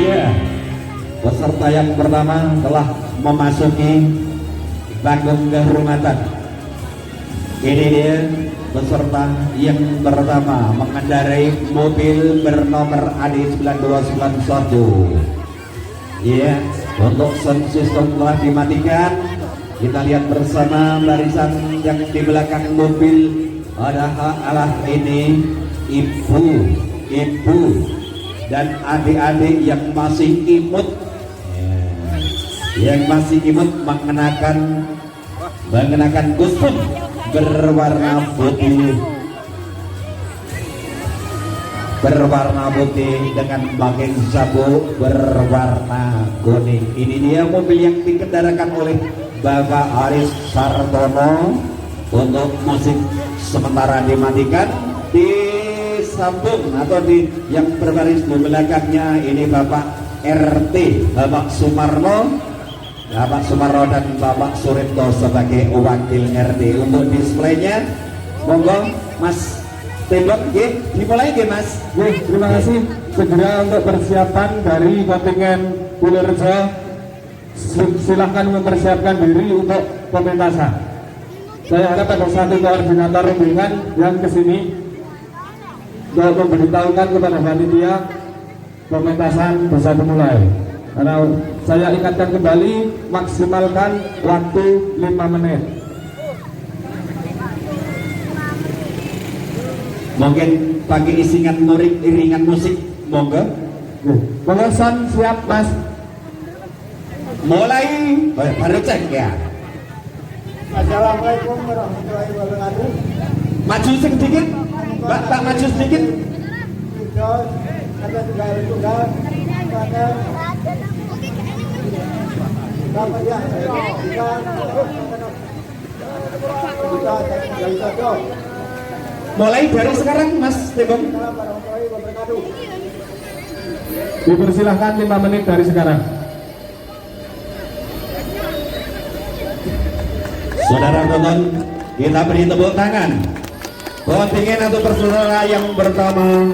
dia peserta yang pertama telah memasuki panggung kehormatan. Ini dia peserta yang pertama mengendarai mobil bernomor AD 9291. Ya, untuk sound system telah dimatikan. Kita lihat bersama barisan yang di belakang mobil adalah ini ibu dan adik-adik yang masih imut, yang masih imut mengenakan kostum berwarna putih dengan bangkai sabuk berwarna kuning. Ini dia mobil yang dikendarakan oleh Bapak Aris Sartono. Untuk musik sementara dimatikan, disambung atau yang berbaris di belakangnya ini Bapak RT Bapak Sumarno dan Bapak Suripto sebagai wakil RT. Untuk displaynya monggo Mas Tembok dimulai Mas. Terima kasih. Segera untuk persiapan dari kontingen Pulerejo, silahkan mempersiapkan diri untuk pementasan. Saya harap ada satu koordinator rombongan yang kesini untuk memberitahukan kepada panitia pementasan bisa dimulai. Karena saya ingatkan kembali, maksimalkan waktu 5 menit. Mungkin pakai iringan musik, monggo. Pengesan siap Mas. Mulai, baru cek ya. Assalamualaikum warahmatullahi wabarakatuh. Maju sedikit, Pak maju sedikit. Ada segala tunggal, pada Bapak ya, Mulai dari sekarang Mas Tembong. warahmatullahi wabarakatuh. Dipersilahkan 5 menit dari sekarang. Saudara tonton, kita beri tepuk tangan kontingen atau persaudaraan yang pertama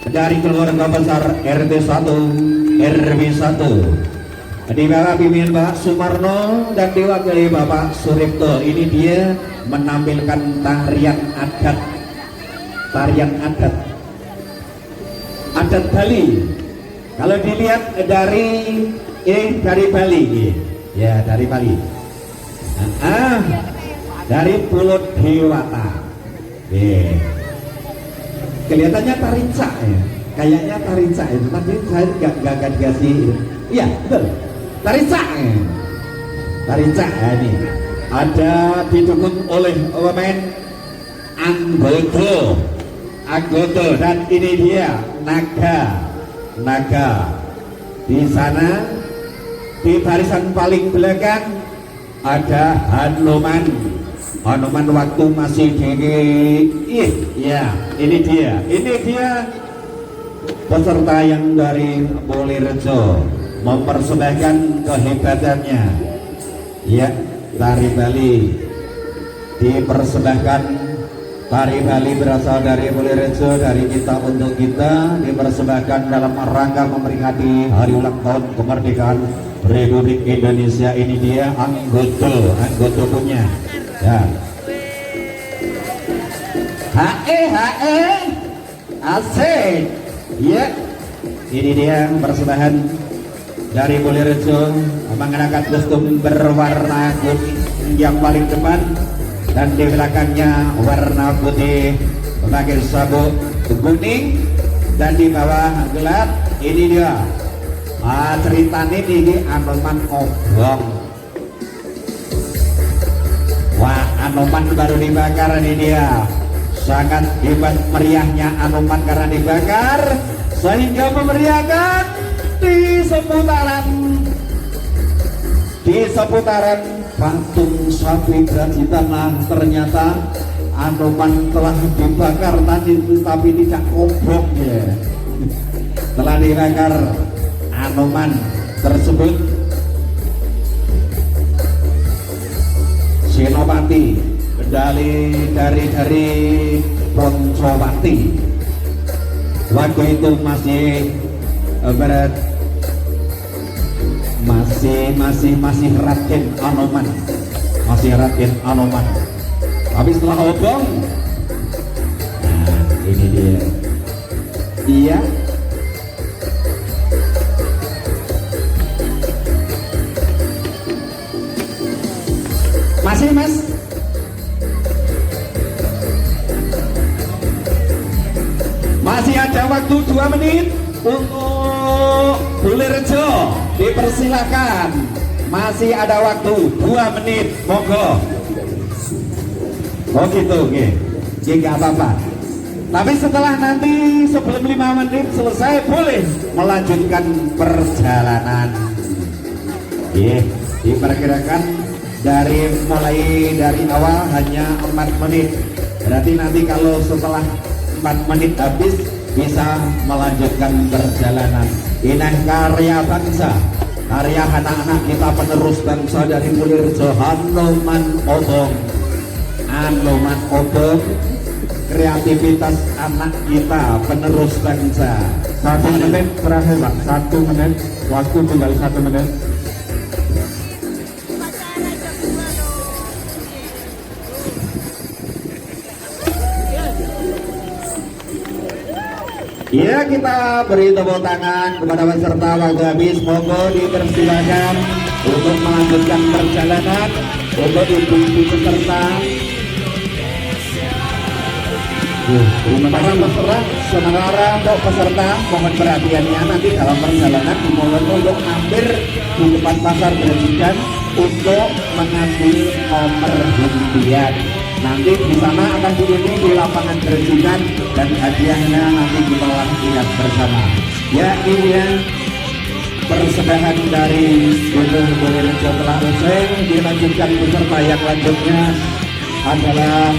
dari keluarga besar RT 1 RW 1 di bawah pimpinan Pak Sumarno dan diwakili Bapak Suripto. Ini dia menampilkan tarian adat Bali. Kalau dilihat dari Bali ya, dari Bali. Dari Pulau Dewata. Kelihatannya tarica ya, kayaknya tarica itu, tapi saya nggak dikasih. Iya betul, tarica ya. Tarica ya, ini ada didukung oleh pemain Anggodo dan ini dia naga di sana. Di barisan paling belakang ada Hanuman waktu masih ini dia peserta yang dari Pulerejo mempersembahkan kehebatannya ya. Tari Bali dipersembahkan, tari Bali berasal dari Pulerejo, dari kita untuk kita, dipersembahkan dalam rangka memperingati hari ulang tahun kemerdekaan Republik Indonesia. Ini dia Anggodo punya ya. Asik ya. Ini dia persembahan dari Pulerejo mengenakan kostum berwarna kuning yang paling depan dan di belakangnya warna putih memakai sabuk kuning dan di bawah gelap. Ini dia ceritanya ini Anoman obong. Wah, Anoman baru dibakar. Ini dia sangat hebat meriahnya Anoman karena dibakar sehingga memeriahkan di seputaran patung sapi Graji Tanah. Ternyata Anoman telah dibakar tadi, tapi tidak obong ya. Telah dibakar Anoman tersebut. Senopati dari Poncowati waktu itu masih masih Raden Anoman, masih Raden Anoman. Tapi setelah obong, nah ini dia. Iya. Masih mas. Masih ada waktu 2 menit untuk Bulerejo, dipersilakan. Masih ada waktu 2 menit, monggo. Oh gitu, oke. Nggak apa-apa. Tapi setelah nanti sebelum 5 menit selesai boleh melanjutkan perjalanan. Diperkirakan mulai dari awal hanya 4 menit. Berarti nanti kalau setelah 4 menit habis bisa melanjutkan perjalanan. Ini karya bangsa, karya anak-anak kita penerus bangsa dari Mulirjo. Anoman Obong, kreativitas anak kita penerus bangsa. 1 menit terakhir Pak, 1 menit, waktu tinggal 1 menit. Ya, kita beri tepuk tangan kepada peserta. Waktu habis, monggo dipersilakan untuk melanjutkan perjalanan untuk ibu-ibu peserta. Terima kasih peserta. Sementara untuk peserta mohon perhatiannya, nanti dalam perjalanan dimohon untuk hampir di depan pasar Berejikan untuk mengambil nomor undian. Nanti di sana akan diundi di lapangan Berejikan dan hadiahnya nanti kita lihat bersama. Ya, ini ya persembahan dari Gunung Mulirjo telah usai. Dilanjutkan peserta yang lanjutnya adalah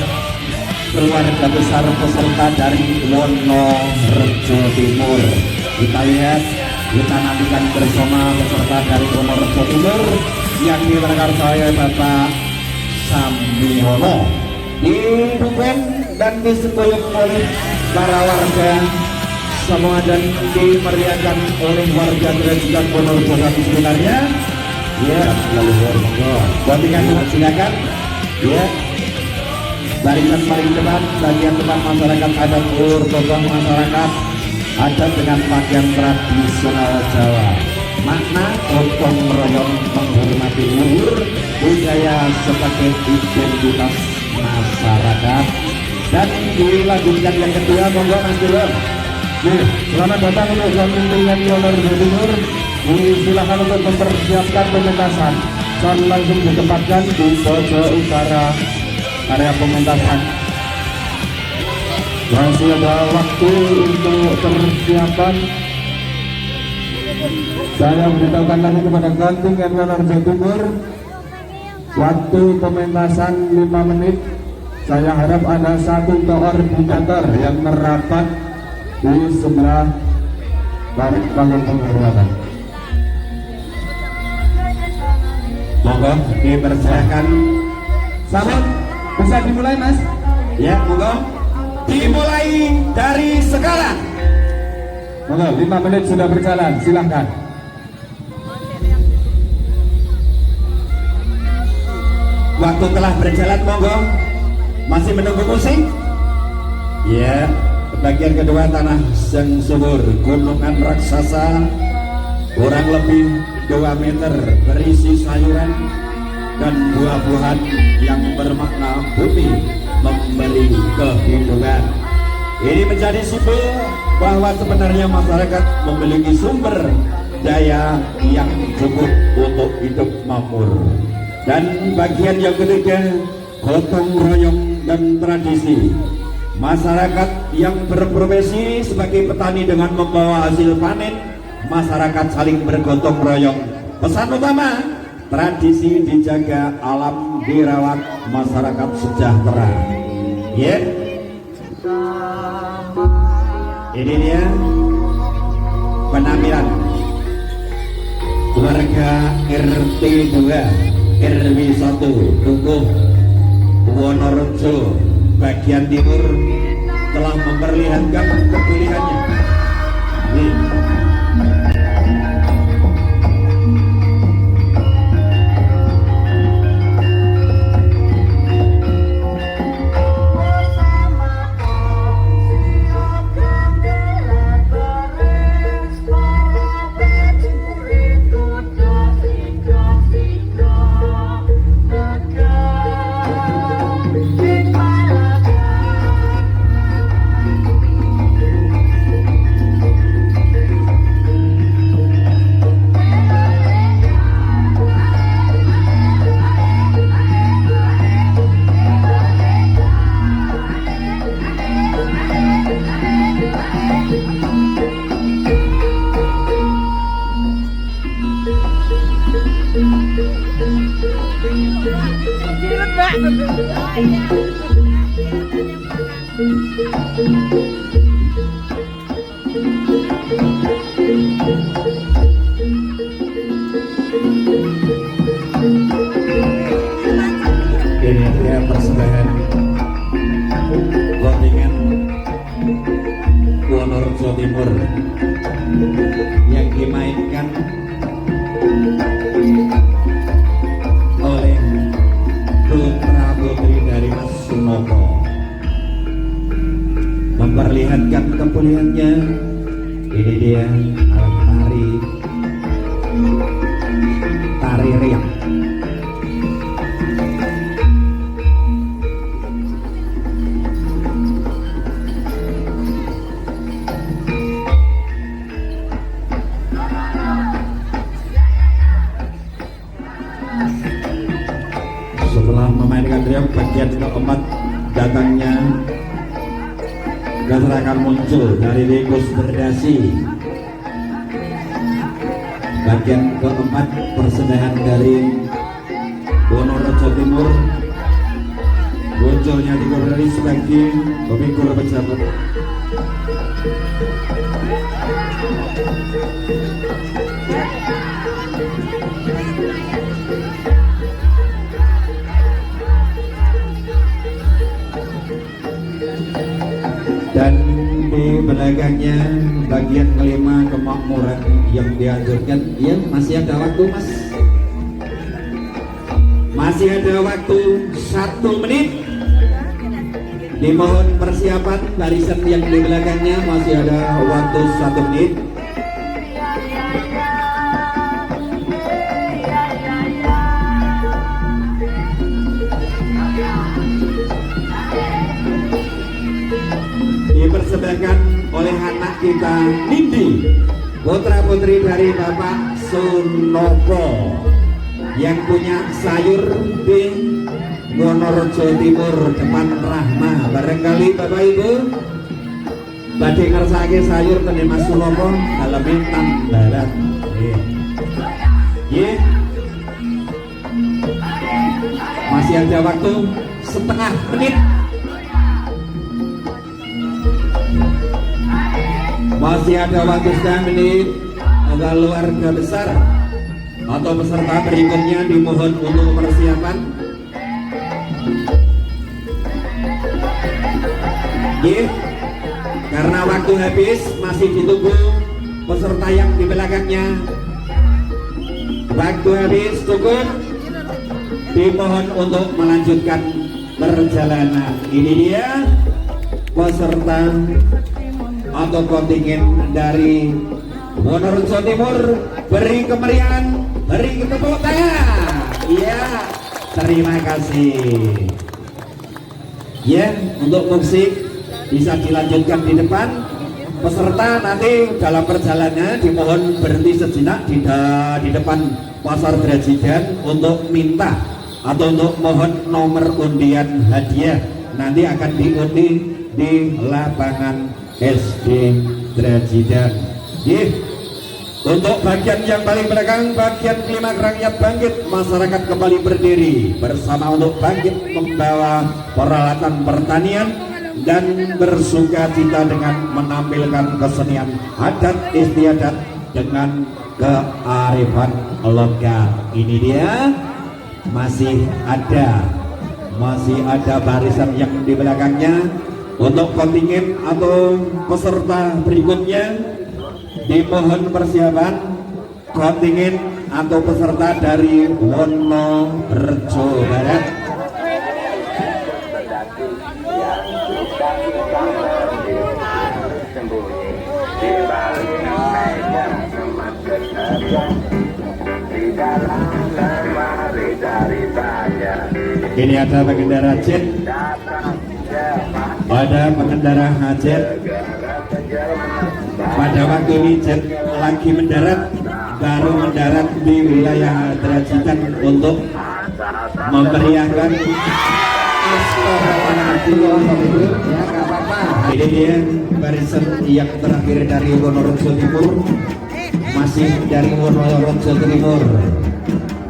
keluarga besar peserta dari Wonorejo Timur. Kita lihat, kita nantikan bersama peserta dari Wonorejo Timur yang diperkarsai Bapak Samiono, didukung dan disebut oleh para warga semua dan dimeriahkan oleh warga Berejikan Wonorejo dan sekitarnya. Ya, lalu buatkan silakan. Ya, barisan paling depan bagian depan masyarakat adat ulur tokoh masyarakat adat dengan pakaian tradisional Jawa. Makna gotong royong menghormati luhur budaya sebagai identitas masyarakat. Dan dilanjutkan yang kedua, monggo Mas Durun. Selamat datang untuk kontingen Wonorejo Timur. Silakan untuk mempersiapkan pementasan. Dan langsung ditempatkan di pojok utara area pementasan. Masih ada waktu untuk persiapan. Saya beritahukan lagi kepada kontingen Wonorejo Timur, waktu pementasan 5 menit. Saya harap ada 1 koordinator yang merapat di sebelah panggung penghormatan. Monggo dipersilakan. Selamat, bisa dimulai Mas? Ya, monggo dimulai dari sekarang. Monggo, 5 menit sudah berjalan, silahkan. Waktu telah berjalan, monggo. Masih menunggu musik? Ya, bagian kedua tanah yang subur, gunungan raksasa kurang lebih 2 meter, berisi sayuran dan buah-buahan yang bermakna bumi memberi kehidupan. Ini menjadi simbol bahwa sebenarnya masyarakat memiliki sumber daya yang cukup untuk hidup makmur. Dan bagian yang ketiga, gotong royong dan tradisi. Masyarakat yang berprofesi sebagai petani dengan membawa hasil panen, masyarakat saling bergotong royong. Pesan utama, tradisi dijaga, alam dirawat, masyarakat sejahtera. Ya, ini dia penampilan warga RT 2 RW 1 Dukuh Wonorejo bagian timur telah memperlihatkan kepilihannya. Ini dia persembahan kontingen Wonorejo Timur yang dimainkan oleh putra putri dari Mas Sunoko, memperlihatkan kepulihannya. Ini dia alat tari riang. Setelah memainkan riang bagian keempat, datangnya dan akan muncul dari Dekus Berdasi. Bagian keempat persembahan dari Wonorejo Timur, munculnya dikordari sebagai pemikul pejabat. Dan di belakangnya bagian kelima kemakmuran yang dianjurkan. Ya, masih ada waktu, Mas. Masih ada waktu 1 menit. Dimohon persiapan barisan yang di belakangnya, masih ada waktu 1 menit. Dipersembahkan oleh anak kita Nindi, putra putri dari Bapak Sunoko yang punya sayur di Wonorejo Timur depan Rahma. Barangkali Bapak Ibu badhe ngersake sayur tene Mas Sunoko daleme Tambaran. Nggih. Masih ada waktu setengah menit. Masih ada waktu setengah menit. Ada keluarga besar atau peserta berikutnya dimohon untuk persiapan. Karena waktu habis, masih ditunggu peserta yang di belakangnya. Waktu habis cukup, dimohon untuk melanjutkan perjalanan. Ini dia peserta atau kontingen dari Wonorejo Timur. Beri kemeriahan, beri tepuk tangan. Iya, terima kasih. Ya, untuk musik bisa dilanjutkan di depan. Peserta nanti dalam perjalanannya dimohon berhenti sejenak di depan pasar Drajidan untuk minta atau untuk mohon nomor undian hadiah. Nanti akan diundi di lapangan SD Drajidan. Untuk bagian yang paling belakang, bagian kelima rakyat bangkit, masyarakat kembali berdiri bersama untuk bangkit membawa peralatan pertanian dan bersuka cita dengan menampilkan kesenian adat istiadat dengan kearifan lokal. Ini dia, masih ada barisan yang di belakangnya. Untuk kontingen atau peserta berikutnya dimohon persiapan. Kontingen atau peserta dari Wonorejo Barat. Ini ada pengendara jet, ada pengendara jet. Pada waktu ini jet lagi mendarat, baru mendarat di wilayah Drajidan untuk memeriahkan Ini dia barisan yang terakhir dari Wonorejo Timur, masih dari Wonorejo Timur.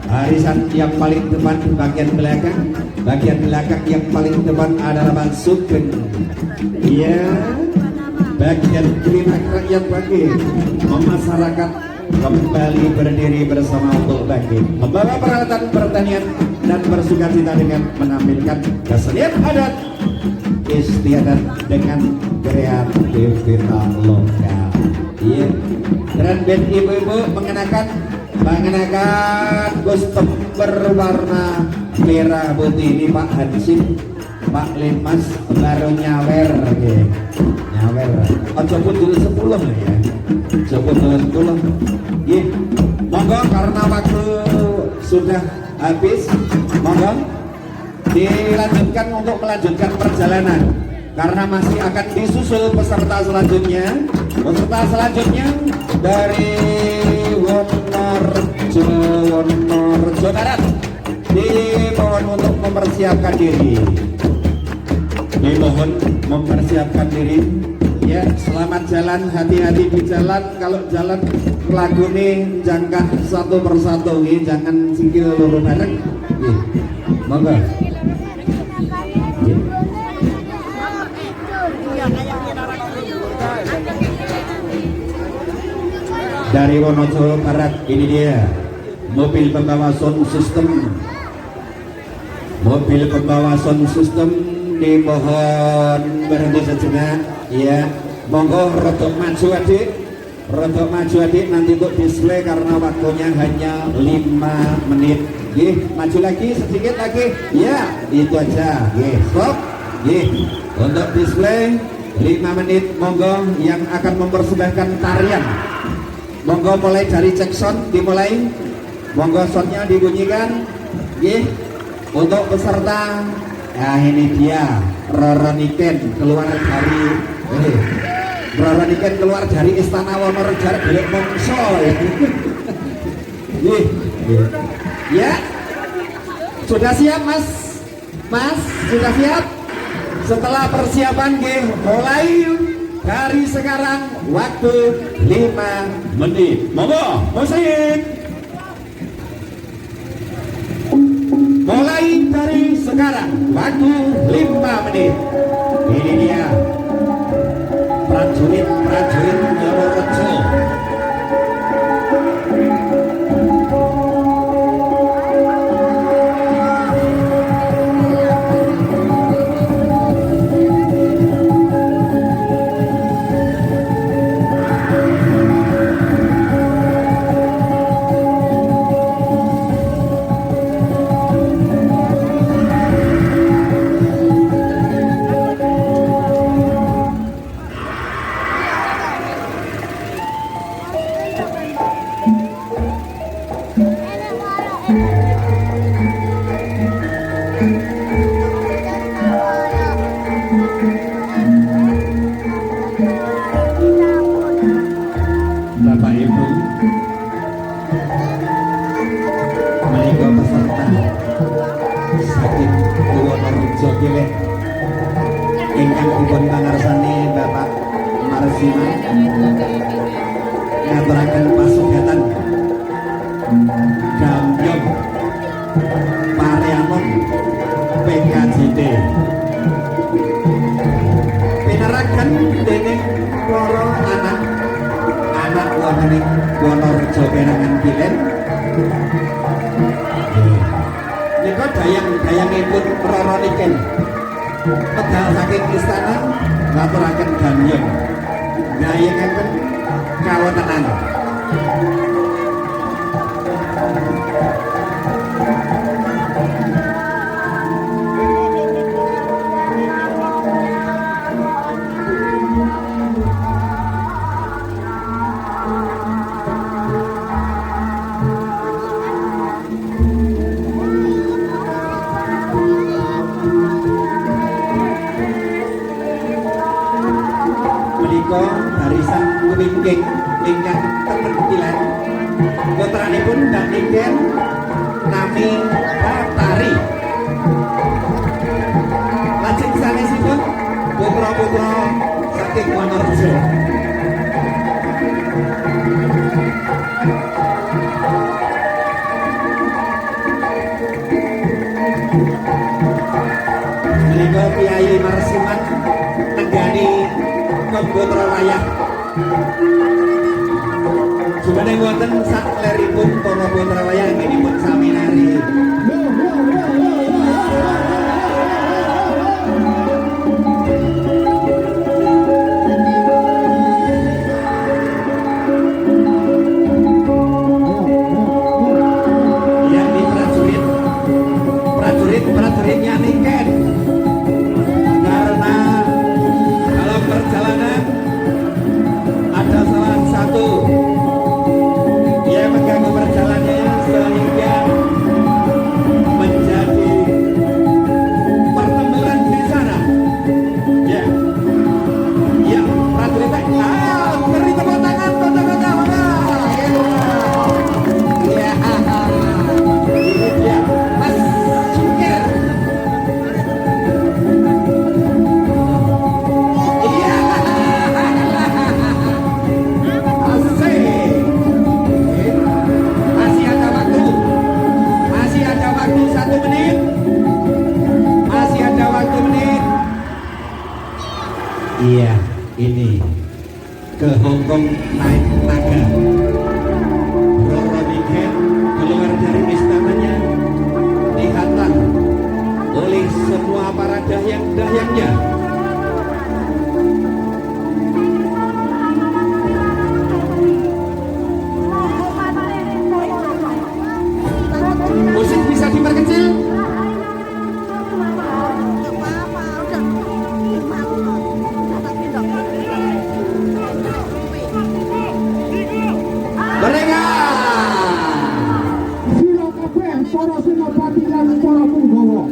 Barisan yang paling depan bagian belakang yang paling depan adalah Bang Sugeng. Iya, bagian kiri rakyat bagi masyarakat kembali berdiri bersama untuk bagi membawa peralatan pertanian dan bersukacita dengan menampilkan kesenian adat istiadat dengan kreativitas lokal. Iya, dan band ibu-ibu mengenakan kostum berwarna merah putih. Ini Pak Hansip, Pak Limas baru nyawer ya. Nyawer. Ojo pun dulu 10 ya. Ojo pun dulu 10. Iya. Monggo karena waktu sudah habis, monggo dilanjutkan untuk melanjutkan perjalanan karena masih akan disusul peserta selanjutnya. Peserta selanjutnya dari Wonorejo Barat dimohon untuk mempersiapkan diri. Ya, selamat jalan, hati-hati di jalan. Kalau jalan lagune jangka satu persatu, jangan sikil loro bareng. Monggo. Dari Wonorejo Barat, ini dia mobil pembawa sound system dimohon berhenti sejenak ya. Monggo rodok maju adik nanti untuk display karena waktunya hanya 5 menit. Maju lagi sedikit lagi ya, itu aja. Stop. Untuk display 5 menit. Monggo yang akan mempersembahkan tarian, monggo mulai dari cek sound dimulai. Monggo soundnya dibunyikan. Untuk peserta, nah ini dia Roroniken keluar dari Istana Wonorejo Delik Mongso. Ya, sudah siap Mas? Sudah siap? Setelah persiapan mulai dari sekarang waktu 5 menit. Monggo musik. Mulai dari sekarang waktu 5 menit. Ini dia prajurit Wonorejo. Bapak Ibu, menika peserta saking Wonorejo Kilek ingkang dipun pangarsani Bapak Marsima ngaturaken pasugatan Gambyong Parianon PKJD pineraken dening para anak wonten Wonorejo Perangan Kilen. Nika dayangipun Roroniken medal saking istana ngaturaken Gambyong ngayengaken kawontenan. Menika barisan kuwingking ingkang kependilan putranipun Mbak Niken nami Tari. Lajeng sanesipun putra-putra saking Wonorejo. Menika Kiai Marsiman nenggani Komputra Raya. Jumane wonten sakleripun para putra raya inginipun sami nari. Yang di prajuritnya niken. Karena dalam perjalanan ada salah satu yang mengganggu perjalanannya sehingga menjadi pertempuran di sana. Ya, ya, prajurit, beri tepuk tangan, kota-kota, ya, ini dia, Mas Cingkir. Iya, asik. Masih ada waktu 1 menit. Masih ada waktu menit. Iya, ini ke Hongkong naik naga. Roro Niken keluar dari istananya dihantam oleh semua para dahyang-dahyangnya. Musik bisa diperkecil. Mereka Sila kabeh para senopati lan para punggawa.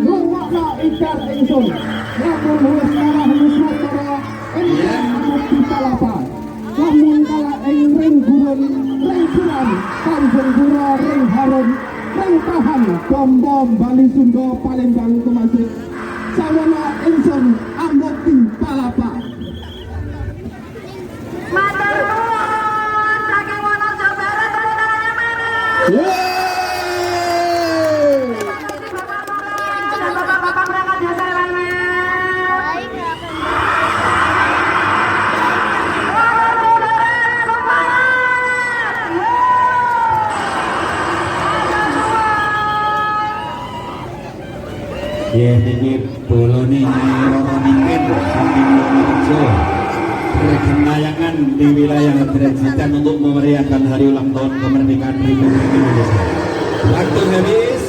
Ngrungokno ikat ingsun. Lamun wis kalah Nuswatara ingkang mati palapa. Lamun kalah ing ring gurun, ring suran, Tanjung Pura, ring Harun, ring Tahan, bom-bom Bali Sunda, Palembang Kemasik. Sawana ingsun ambekti palapa. Matur nuwun saking Wonosobo Barat tanahnya mana? Bapak-bapak berangkat jasa lama. Ya, ini boloni Roro Niken saking Wonorejo berkenayangan di wilayah Drajitan untuk memeriahkan hari ulang tahun kemerdekaan Republik Indonesia. Waktu habis.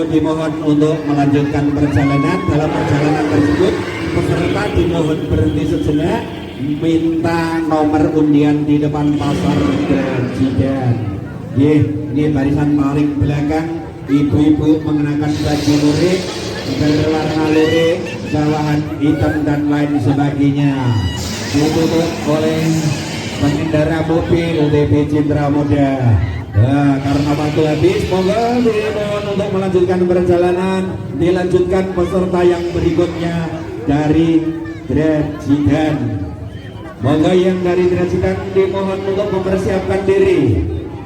Dimohon untuk melanjutkan perjalanan. Dalam perjalanan tersebut peserta dimohon berhenti sejenak, minta nomor undian di depan pasar Drajitan. Ini barisan paling belakang. Ibu-ibu mengenakan baju lurik berwarna lurik, bawahan hitam dan lain sebagainya. Ditutup oleh pengendara mobil DP Cindra Moda. Nah, karena waktu habis, monggo dimohon untuk melanjutkan perjalanan. Dilanjutkan peserta yang berikutnya dari Drajitan. Monggo yang dari Drajitan dimohon untuk mempersiapkan diri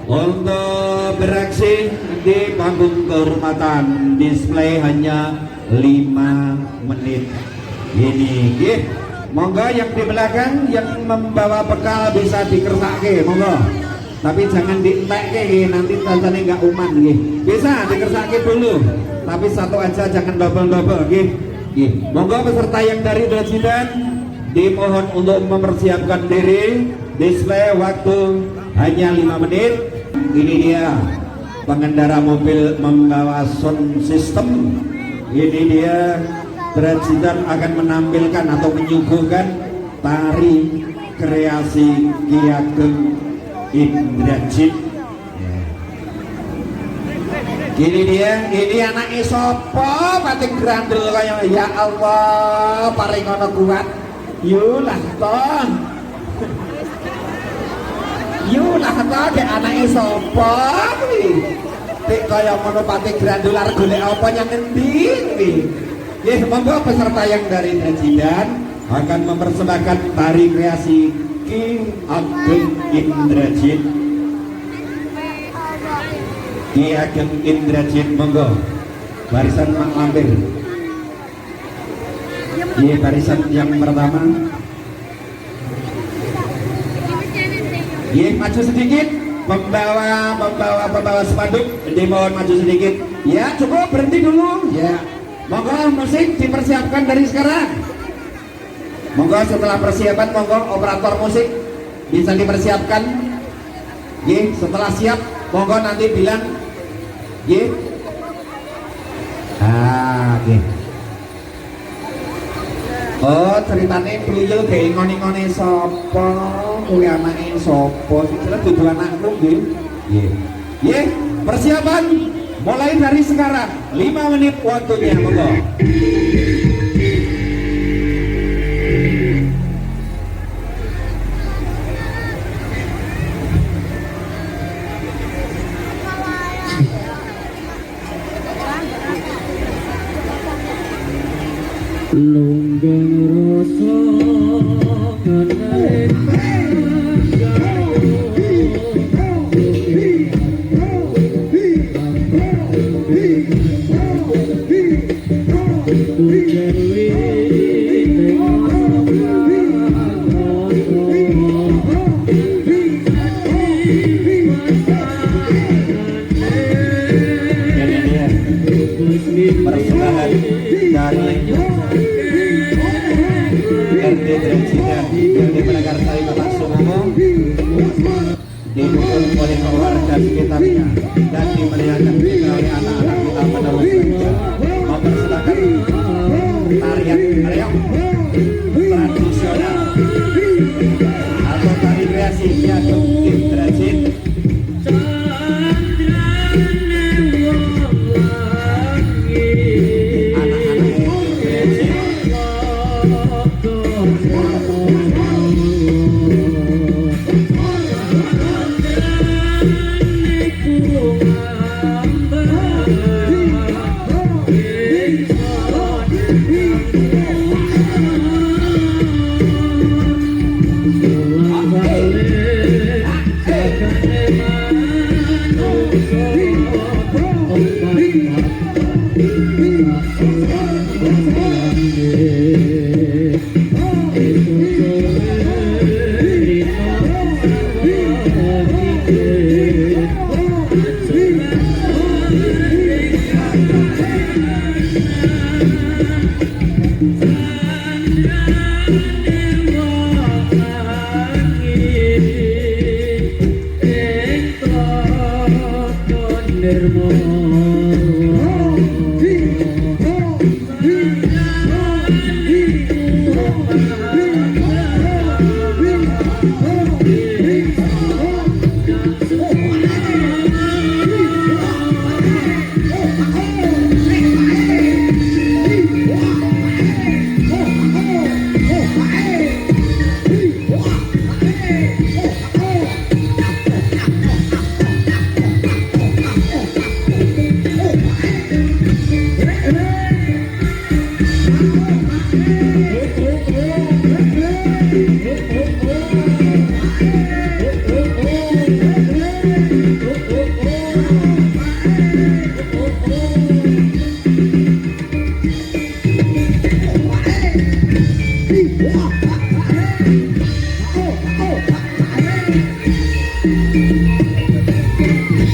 untuk beraksi di panggung kehormatan. Display hanya 5 menit. Ini, monggo yang di belakang yang membawa bekal bisa dikersake, monggo. Tapi jangan dientekke, nanti tantane nggak uman, bisa dikersake dulu. Tapi satu aja, jangan double-double, Monggo peserta yang dari Drajitan dimohon untuk mempersiapkan diri. Display waktu hanya 5 menit. Ini dia pengendara mobil membawa sound system. Ini dia Drajitan akan menampilkan atau menyuguhkan tari kreasi Ki Ageng Indrajit. Ini dia, ini anaknya sopo pating grandel kaya, ya Allah, paring ngono kuat. Yulah toh. Yulah toh dek anaknya sopo kuwi. Dek kaya ngono pating grandel arep golek apa nyang endi kuwi. Nggih, monggo peserta yang dari Drajitan akan mempersembahkan tari kreasi Ki Ageng Indrajit. Ki Ageng Indrajit, monggo. barisan mak lampir. Iya, barisan yang pertama. Iya, maju sedikit. Pembawa spanduk, dimohon maju sedikit. Ya, cukup, berhenti dulu. Ya, monggo musik dipersiapkan dari sekarang. Monggo setelah persiapan, monggo operator musik bisa dipersiapkan. Ye, setelah siap, monggo nanti bilang. Ye. Oke. Oh, ceritane beliau kayak ngoni-ngoni sopo, kuwi anake sopo, jelas dudu anakku nggih. Nggih, persiapan mulai dari sekarang. 5 menit waktunya, monggo. Lunggang rasa menarik persembahan dari RT Trencingan yang Megarsari Bapak Sumomo didukung oleh warga sekitarnya dan dimeriahkan juga oleh anak-anak kita penerus kerja mempersembahkan tarian reok tradisional atau tari kreasi Yakum Indrajit.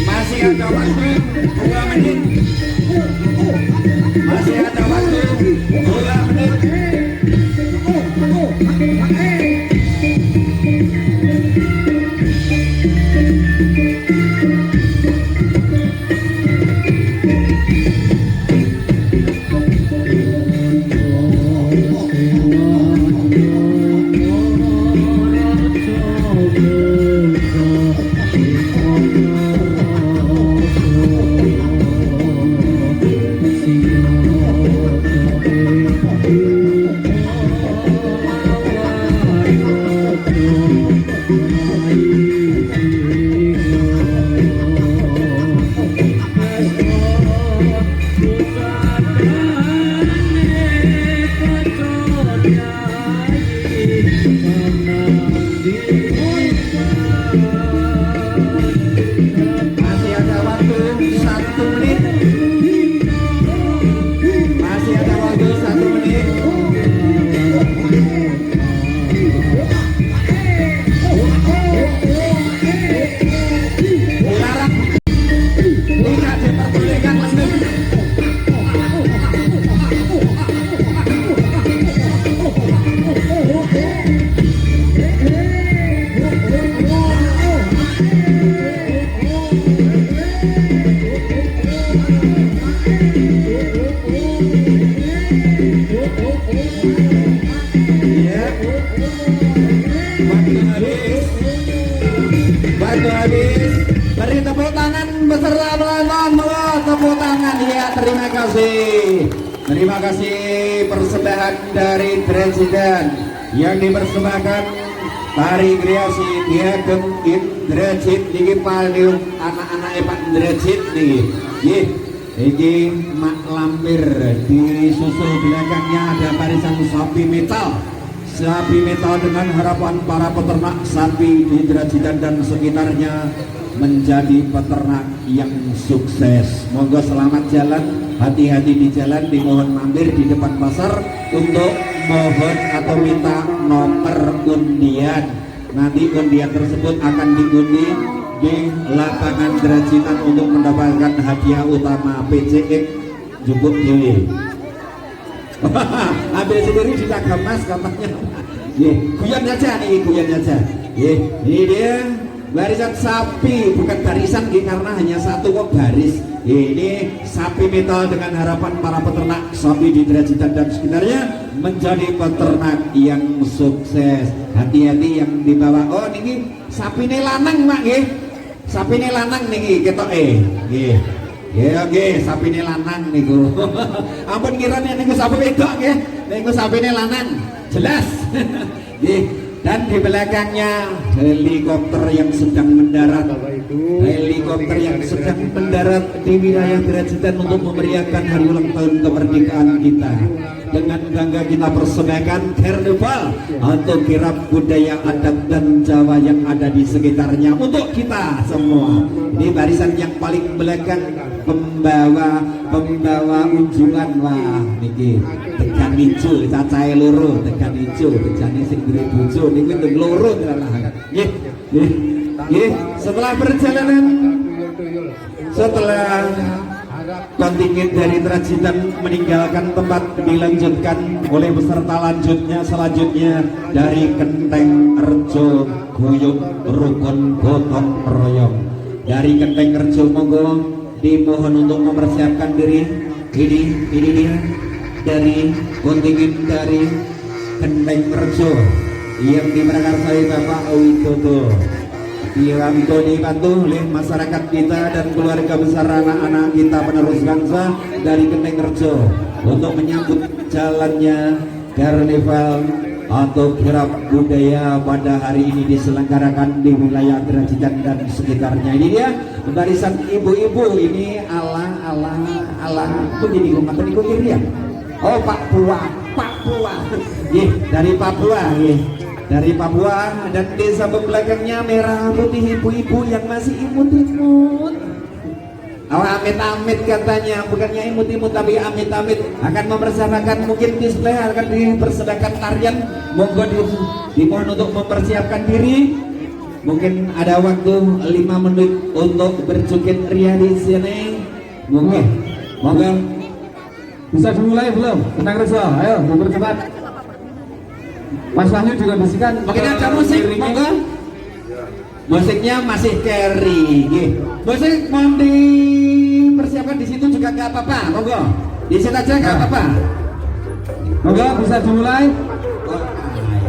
Masih ada waktu 2 menit. Masih ada waktu 2 menit. Ya. Waktu habis. Beri tepuk tangan beserta penonton. Tepuk tangan ya, terima kasih. Terima kasih persembahan dari Presiden yang dipersembahkan tari kreasi Diagem Indrajit niki paling anak-anak Pak Indrajit niki. Ini mak lampir, di susul belakangnya ada barisan sapi metal. Sapi metal dengan harapan para peternak sapi di Indrajitan dan sekitarnya menjadi peternak yang sukses. Monggo selamat jalan, hati-hati di jalan, dimohon mampir di depan pasar untuk mohon atau minta nomor undian. Nanti undian tersebut akan diundi di lapangan Indrajitan untuk mendapatkan hadiah utama PCX cukup dewi. Ambil sendiri di mas katanya. Guyon aja nih, guyon aja. Ini dia barisan sapi, bukan barisan karena hanya satu kok baris. Ini sapi metal dengan harapan para peternak sapi di Indrajitan dan sekitarnya menjadi peternak yang sukses. Hati-hati yang dibawa. Oh niki sapi ini lanang mak nggih. Sapi ini lanang niki ketok nggih. Ya oke, sapi ini lanang niku. Ampun kiranya niku sapi wedok nggih. Niku sapi ini lanang. Jelas. Dan di belakangnya helikopter yang sedang mendarat. Helikopter yang sedang mendarat di wilayah Indrajitan untuk memeriahkan hari ulang tahun kemerdekaan kita. Dengan bangga kita persembahkan karnaval atau kirap budaya adat dan Jawa yang ada di sekitarnya untuk kita semua. Ini barisan yang paling belakang pembawa unjukan. Wah niki tekan hijau, cacahe loro, tekan hijau, tejane sing duwe bojo niku ndeng loro tenan. Nggih. Setelah perjalanan, setelah kontingen dari Indrajitan meninggalkan tempat, dilanjutkan oleh peserta selanjutnya dari Kenteng Rejo Guyub Rukun Gotong Royong. Dari Kenteng Rejo monggo dimohon untuk mempersiapkan diri. Ini dia dari kontingen dari Kenteng Rejo yang diprakarsai Bapak Widodo. Dibantu oleh masyarakat kita dan keluarga besar anak-anak kita penerus bangsa dari Kenteng Rejo untuk menyambut jalannya karnaval atau kirap budaya pada hari ini diselenggarakan di wilayah Indrajitan dan sekitarnya. Ini dia barisan ibu-ibu ini ala begini rumah tadi kiri ya. Oh Pak Pua dari Papua dari Papua dan desa belakangnya merah putih ibu-ibu yang masih imut-imut. Amit-amit katanya, bukannya imut-imut tapi amit-amit akan mempersembahkan mungkin display akan dipersembahkan tarian. Monggo dimohon untuk mempersiapkan diri. Mungkin ada waktu 5 menit untuk berjoget ria di sini. Mungkin, monggo bisa dimulai belum? Tenang Rejo, ayo bercepat. Mas Wahyu juga bisikan. Mungkin ada musik, monggo. Musiknya masih carry, musik mau dipersiapkan di situ juga nggak apa-apa, monggo. Di sini aja nggak apa-apa. Monggo bisa dimulai.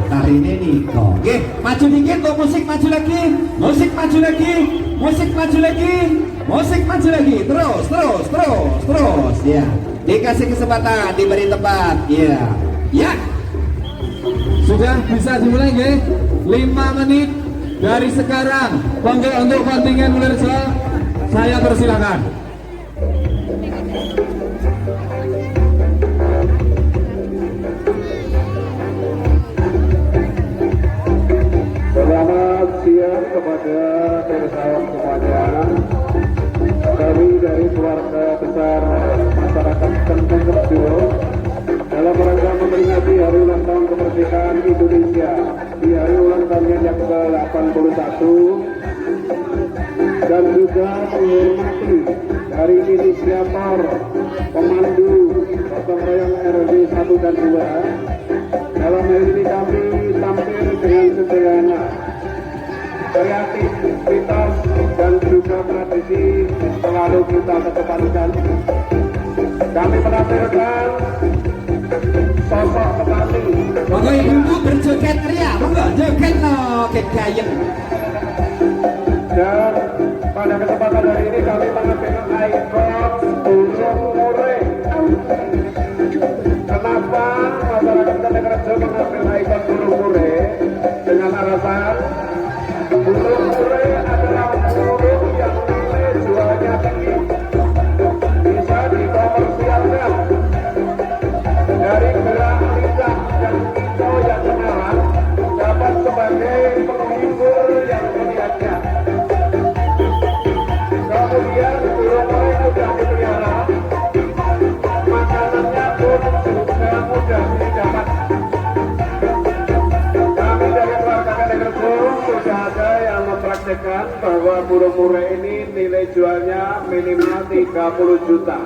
Tari ini nih kok. Maju dikit tuh, musik maju lagi, musik maju lagi, musik maju lagi, musik maju lagi, terus, ya. Dikasih kesempatan, diberi tempat, ya. Sudah bisa dimulai nggih? 5 menit dari sekarang. Monggo untuk kontingen Mulirjo, saya persilakan. Selamat siang kepada persahabat semuanya. Kami dari keluarga besar masyarakat Kenteng Rejo dalam rangka memperingati hari ulang tahun kemerdekaan Indonesia di hari ulang tahunnya yang ke-81 dan juga menghormati dari inisiator pemandu gotong royong RW 1 dan 2. Dalam hal ini kami tampil dengan sederhana kreativitas dan juga tradisi selalu kita kedepankan. Kami menampilkan sosok petani. Monggo ibu berjoget ria, monggo joget no kekayang. Dan pada kesempatan hari ini kami menampilkan ikon burung murai. Kenapa masyarakat Ketengrejo mengambil ikon burung murai? Dengan alasan burung murai adalah burung yang nilai jualnya tinggi, bisa dikomersialkan. Dari gerak lidah dan kicau yang menawan dapat sebagai penghibur yang melihatnya. Kemudian burung murai sudah dipelihara, makanannya pun juga mudah didapat. Kami dari keluarga Ketengrejo sudah ada yang mempraktekkan bahwa burung murai ini nilai jualnya minimal 30 juta.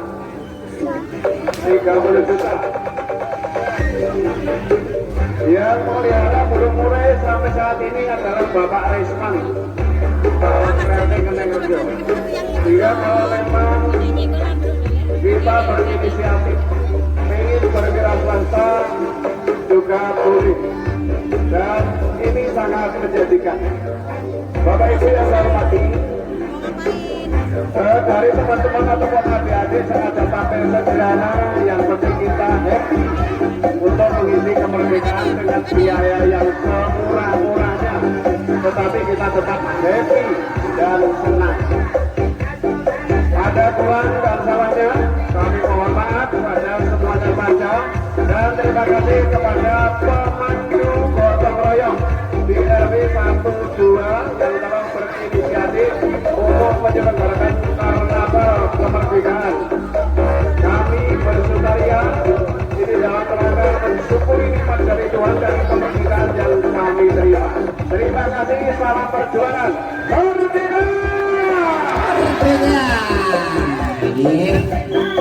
30 juta. Yang melihara burung murai sampai saat ini adalah Bapak Risman, Bapak Kreatif Ketengrejo. Sehingga kalau memang kita berinisiatif ingin berwira swasta juga boleh, dan ini sangat menjadikan. Bapak Ibu yang saya hormati, dari teman-teman ataupun adik-adik sengaja tampil sederhana, yang penting kita happy untuk mengisi kemerdekaan dengan biaya yang semurah-murahnya, tetapi kita tetap happy dan senang. Ada kurang dan salahnya, kami mohon maaf kepada semuanya saja, dan terima kasih kepada pemandu gotong royong di RW 12 yang telah berinisiatif untuk menyelenggarakan karnaval kemerdekaan. Kami bersukaria ini dalam rangka mensyukuri nikmat dari Tuhan dan kemerdekaan yang kami terima. Terima kasih, selamat perjuangan. Merdeka!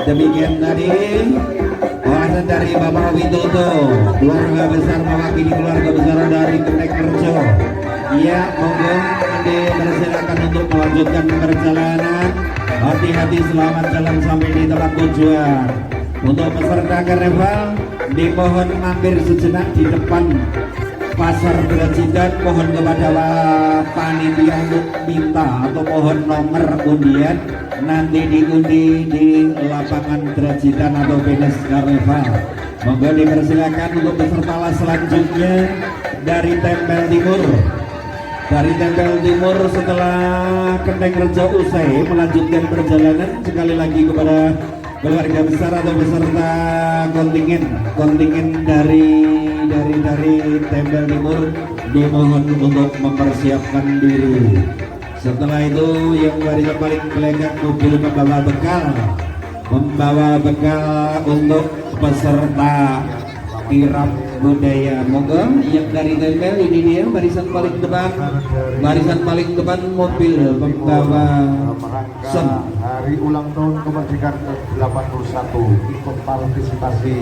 Demikian tadi ulasan dari Bapak Widodo, keluarga besar mewakili keluarga besar dari Ketengrejo. Ya, monggo Anda persilakan untuk melanjutkan perjalanan. Hati-hati, selamat jalan sampai di tempat tujuan. Untuk peserta karnaval dimohon mampir sejenak di depan Pasar Brajidan. Mohon kepada panitia untuk minta atau mohon nomor undian nanti diundi di lapangan Brajidan atau finish karnaval. Monggo dipersilakan untuk peserta selanjutnya dari Tempel Timur. Dari Tempel Timur setelah Ketengrejo usai melanjutkan perjalanan, sekali lagi kepada keluarga besar atau peserta kontingen dari Tempel Timur dimohon untuk mempersiapkan diri. Setelah itu yang barisan paling belakang mobil membawa bekal untuk peserta kirap budaya. Moga yang dari Tempel ini dia barisan paling depan mobil membawa merangka hari ulang tahun kemerdekaan ke-81 ikut partisipasi.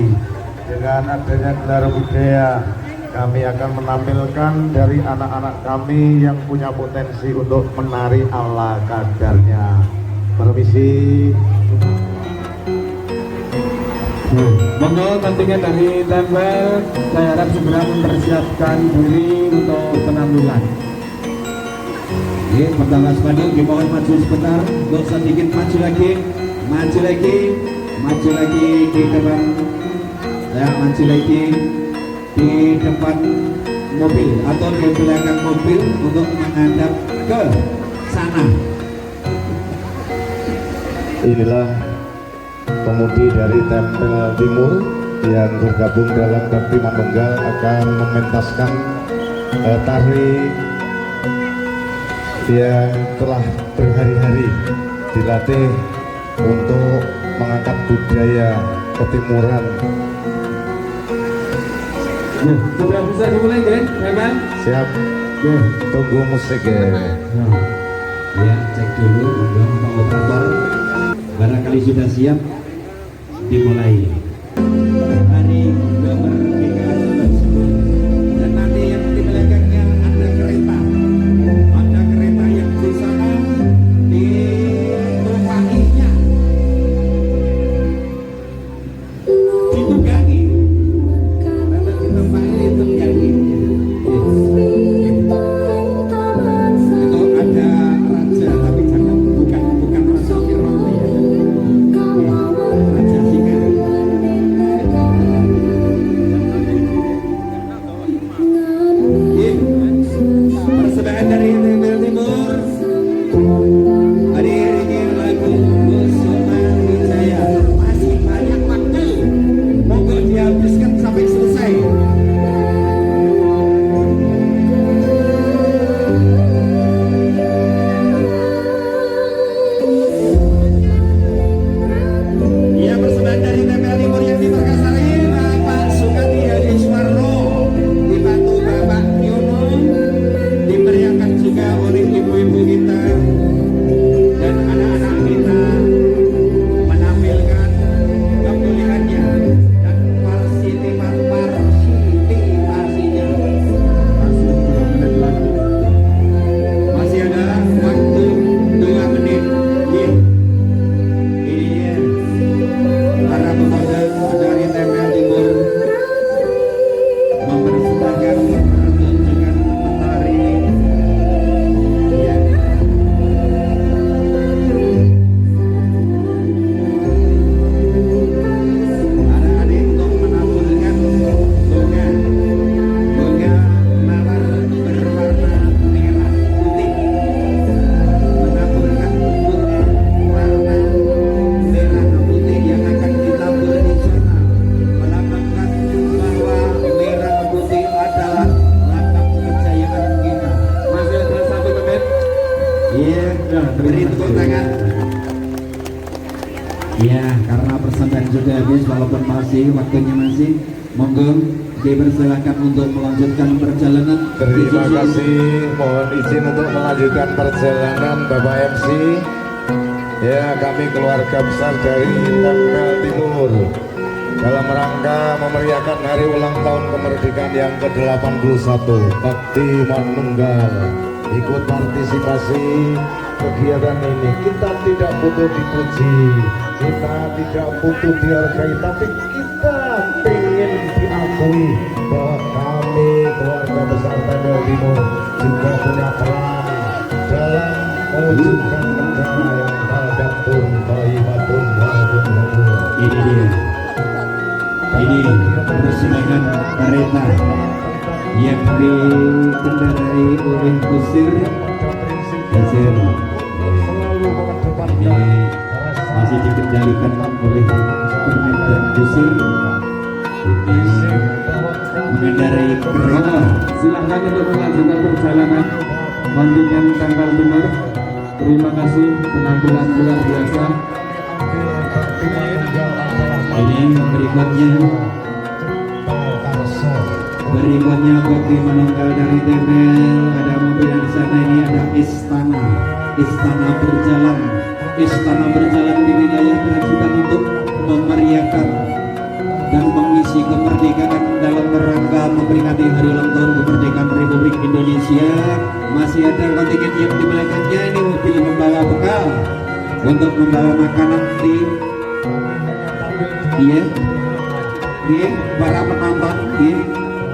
Dengan adanya gelar budaya, kami akan menampilkan dari anak-anak kami yang punya potensi untuk menari ala kadarnya. Permisi. Monggo tentunya dari Tempel, saya harap segera mempersiapkan diri untuk penampilan. Oke, pertama spanduk dimohon maju sebentar, nggak usah dikit, maju lagi di depan. Ya, maju lagi di depan mobil atau di belakang mobil untuk menghadap ke sana. Inilah pemudi dari Tempel Timur yang bergabung dalam Bakti Manunggal akan mementaskan tari yang telah berhari-hari dilatih untuk mengangkat budaya ketimuran. Sudah bisa dimulai kan? Ya kan? Siap. Tunggu musik ya. Ya, cek dulu Pak operator. Barangkali sudah siap, dimulai. Hari kemerdekaan tersebut. Dan nanti yang di belakangnya ada kereta karena persembahan juga habis walaupun waktunya masih. Monggo dipersilakan untuk melanjutkan perjalanan. Terima kasih, mohon izin untuk melanjutkan perjalanan Bapak MC. Ya, kami keluarga besar dari Tempel Timur dalam rangka memeriahkan hari ulang tahun kemerdekaan yang ke-81 Bakti Manunggal. Ikut partisipasi kegiatan ini. Kita tidak butuh dipuji, kita tidak butuh dihargai, tapi kita ingin diakui bahwa kami keluarga besar Tempel Timur juga punya peran dalam mewujudkan negara yang badatun, thayyibatun, walaupun ghafur. Ini persilangan kereta yang dikendarai oleh kusir. Ini masih dikendalikan oleh Permendan Kusir. Ini mengendarai kereta. Silahkan untuk melanjutkan perjalanan kontingen Tempel Timur. Terima kasih penampilan luar biasa. Ini berikutnya Bakti Manunggal dari Tempel. Ada mobil di sana, ini ada istana berjalan di wilayah Pacitan untuk memeriahkan dan mengisi kemerdekaan dalam rangka memperingati hari ulang tahun kemerdekaan Republik Indonesia. Masih ada kontingen yang di belakangnya, ini mobil membawa bekal untuk membawa makanan para penonton.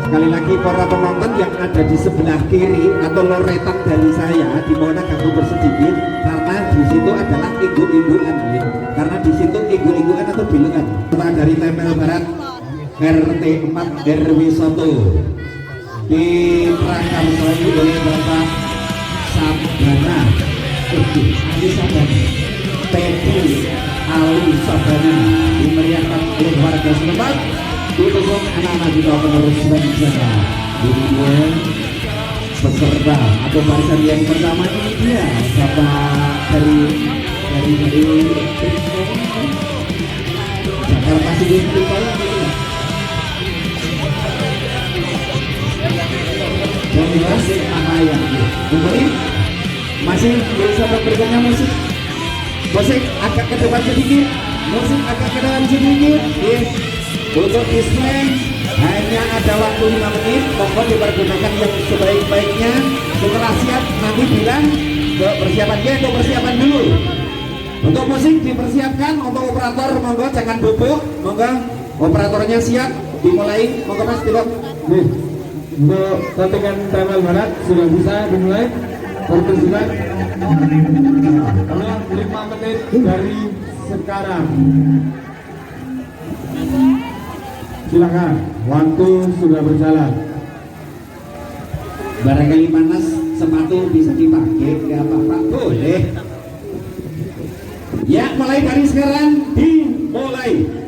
Sekali lagi para penonton yang ada di sebelah kiri atau loretan dari saya dimohon agak mundur sedikit karena di situ adalah igu-iguan karena di situ igu-iguan atau bilukan. Kita dari Tempel Barat RT 4 RW 1 diprakarsai oleh Bapak Sabana Teddy Ali Sabana, dimeriahkan oleh warga setempat, didukung anak-anak juga penerus bangsa. Ini dia peserta atau barisan yang pertama, ini dia Bapak dari Jakarta City. Dan masih Ahaya. Kemudian masih bisa berikutnya musik agak ke depan sedikit, untuk display hanya ada waktu 5 menit. Monggo dipergunakan yang sebaik-baiknya. Setelah siap nanti bilang persiapan dulu. Untuk musik dipersiapkan, untuk operator monggo jangan bubuk, monggo operatornya siap dimulai. Monggo Mas Pilot. Untuk kontingen Tempel Barat sudah bisa dimulai. Pertunjukan 5 menit dari sekarang. Silakan, waktu sudah berjalan. Barangkali panas, sepatu bisa dipakai, nggak apa-apa, boleh. Ya, mulai dari sekarang dimulai.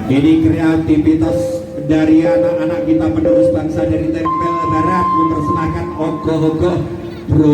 Ini kreativitas dari anak-anak kita penerus bangsa dari Tempel Barat mempersembahkan ogoh-ogoh bro.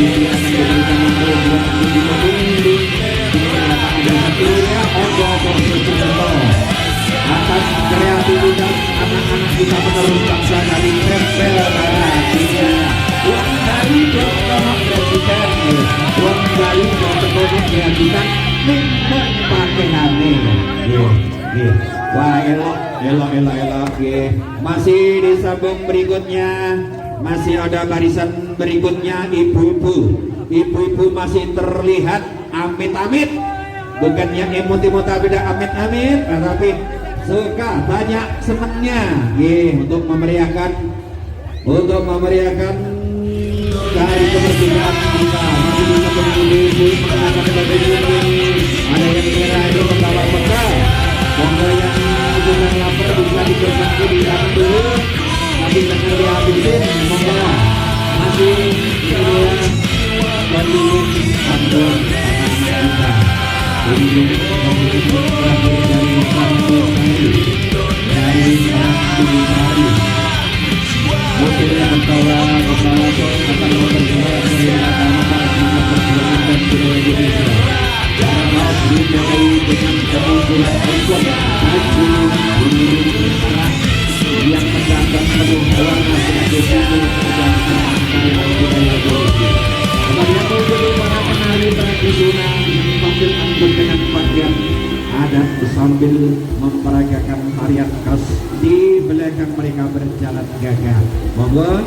ini akan diberikan untuk atas kreativitas anak-anak kita penerus bangsa dari Tempel Barat. Uang dari Bapak Presiden, uang dari Bapak Presiden kita memang pakai hati. Wah, elok. Masih disambung berikutnya, masih ada barisan berikutnya ibu-ibu masih terlihat amit-amit, bukannya emot-emot tapi tidak amit-amit, tapi suka banyak senangnya untuk memeriahkan hari kemerdekaan kita. Masih bisa beribu-ibu mengangkat ada yang merah itu membawa bekal. Monggo yang bukan lapar bisa dipersangki di dalam dulu, tapi jangan dihabisin. Monggo masih bantuin bantuan anak-anak kita. Dari kampung dari hari mobilnya bertawa akan memperjuangkan semangat perjuangan dan budaya Indonesia. Jangan mau dijagai dengan kemunculan ikon maju yang mendatang penuh warna sebagai simbol kebangsaan dan budaya Indonesia. Kemudian muncul para penari tradisional tampil anggun dengan pakaian adat sambil memperagakan tarian khas. Di belakang mereka berjalan gagah. Monggo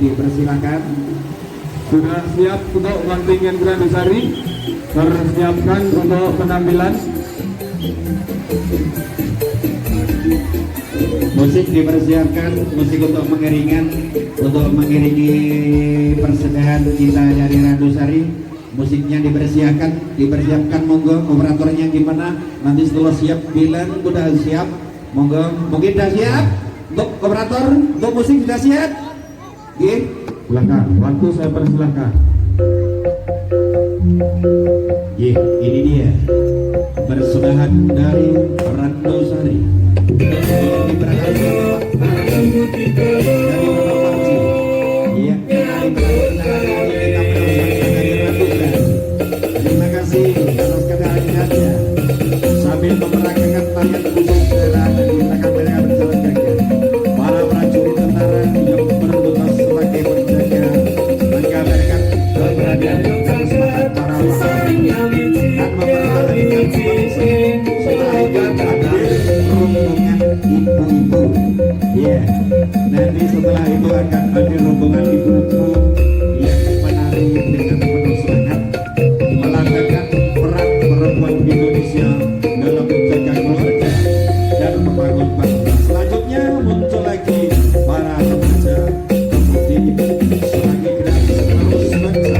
dipersilakan. Sudah siap untuk kontingen Grandusari? Persiapkan untuk penampilan. Musik dipersiapkan, musik untuk mengiringi persediaan kita dari Grandusari. Musiknya dipersiapkan monggo. Operatornya gimana? Nanti setelah siap bilang udah siap. Monggo, mungkin sudah siap untuk operator, untuk musik sudah siap. Silakan, waktu saya persilahkan. Ini dia persembahan dari Grandusari. Ini berhasil dari Bapak Panci. Terima kasih atas kehadirannya. Sambil memeragakan tarian khusus dan kita akan berjalan gagah. Para prajurit tentara yang bertugas sebagai penjaga menggambarkan keberadaan dan semangat para pahlawan dan mempertahankan selain ada rombongan ibu-ibu. Nanti setelah itu akan ada rombongan ibu-ibu yang menari dengan penuh semangat melambangkan peran perempuan Indonesia dalam menjaga keluarga dan membangun bangsa. Selanjutnya muncul lagi para remaja pemudi sebagai generasi penerus bangsa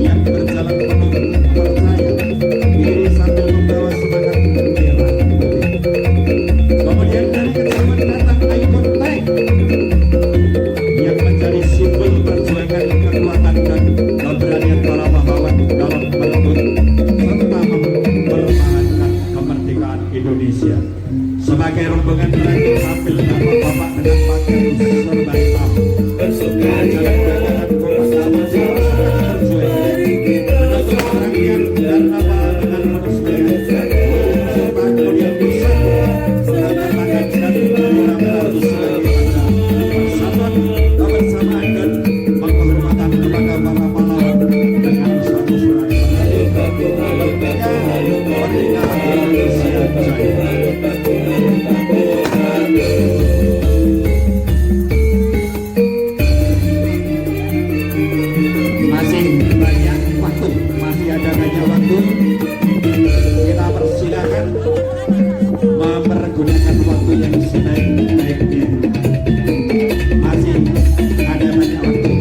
yang berjalan penuh percaya diri sambil membawa semangat bendera. Kemudian dari kejauhan datang ikon tank yang menjadi simbol perjuangan kekuatan dan keberanian para pahlawan dalam merebut serta mempertahankan kemerdekaan Indonesia. Sebagai rombongan terakhir tampil bapak-bapak dengan pakaian serba hitam berjalan gagahan kopakan berjuang menutup rangkaian dan nama dengan penuh semangat serta kemudian bisa menandatangan dan bendera sebagai tanda persatuan kebersamaan dan penghormatan kepada para pahlawan dengan satu suara merdeka Indonesia Jaya. Masih ada banyak waktu. Kita persilakan mempergunakan waktu yang sebaik-baiknya. Masih ada banyak waktu.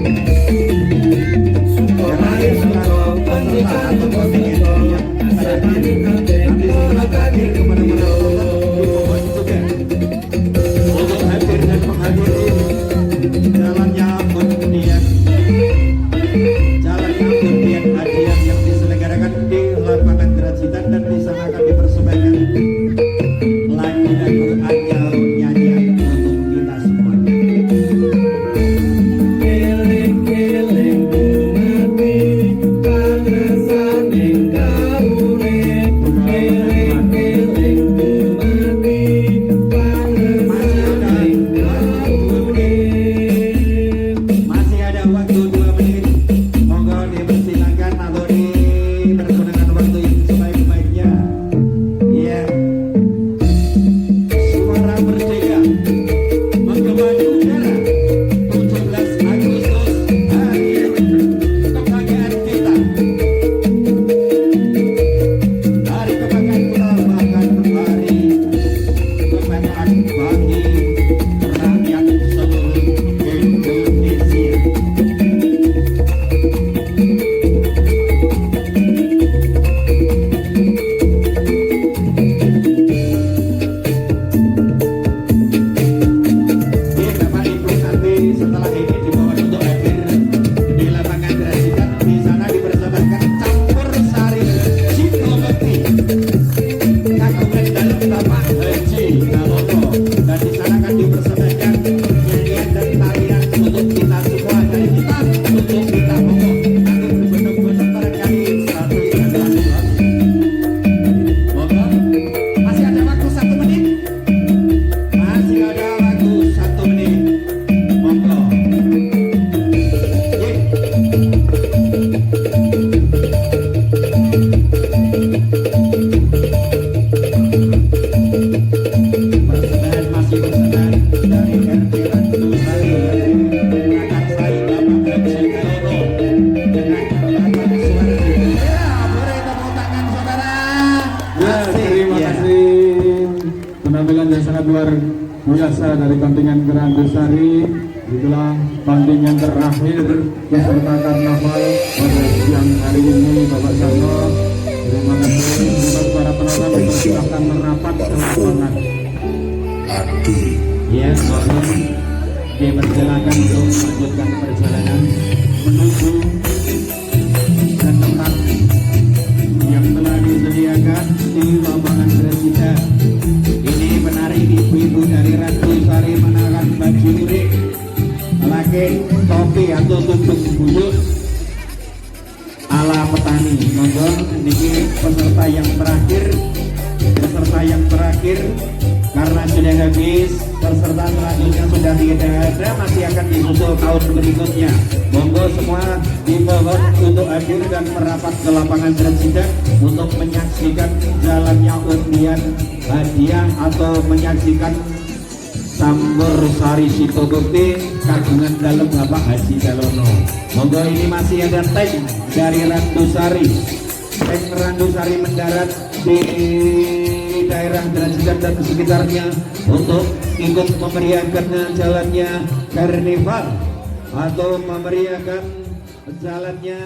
penampilan yang sangat luar biasa dari kontingen Grandusari. Itulah kontingen terakhir peserta karnaval pada siang hari ini, Bapak Sarno. Terima kasih untuk para penonton, dipersilahkan merapat ke lapangan. Ya, mohon dipersilakan untuk melanjutkan perjalanan menuju ke tempat yang telah disediakan di lapangan Presiden. Ini penari ibu-ibu dari Randusari mengenakan baju lurik, lagi topi atau tutup bulu ala petani. Monggo niki peserta yang terakhir karena sudah habis, peserta selanjutnya sudah tidak ada, masih akan disusul tahun berikutnya. Monggo semua dimohon untuk hadir dan merapat ke lapangan Presiden untuk menyaksikan jalannya undian hadiah atau menyaksikan Sambur Sari Sitobukti kagungan dalam Bapak Haji Calono. Monggo ini masih ada tank dari Randusari. Tank Randusari mendarat di daerah Drajidan dan sekitarnya untuk ikut memeriahkan jalannya karnival atau memeriahkan jalannya